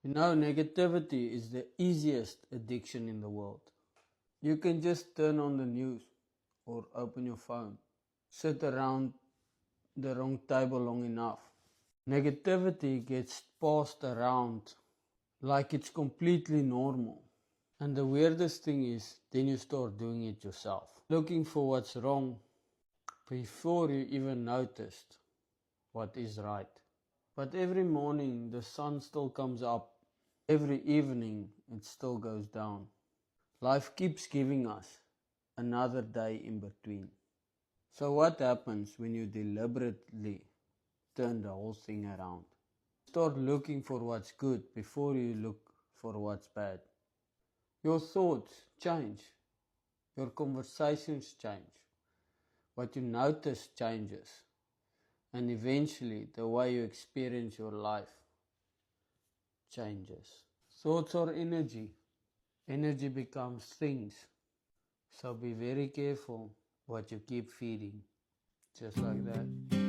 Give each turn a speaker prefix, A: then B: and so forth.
A: Negativity is the easiest addiction in the world. You can just turn on the news or open your phone, sit around the wrong table long enough. Negativity gets passed around like it's completely normal. And the weirdest thing is, then you start doing it yourself, looking for what's wrong before you even noticed what is right. But every morning the sun still comes up, every evening it still goes down. Life keeps giving us another day in between. So what happens when you deliberately turn the whole thing around? Start looking for what's good before you look for what's bad. Your thoughts change. Your conversations change. What you notice changes. And eventually the way you experience your life changes. Thoughts are energy. Energy becomes things. So be very careful what you keep feeding. Just like that.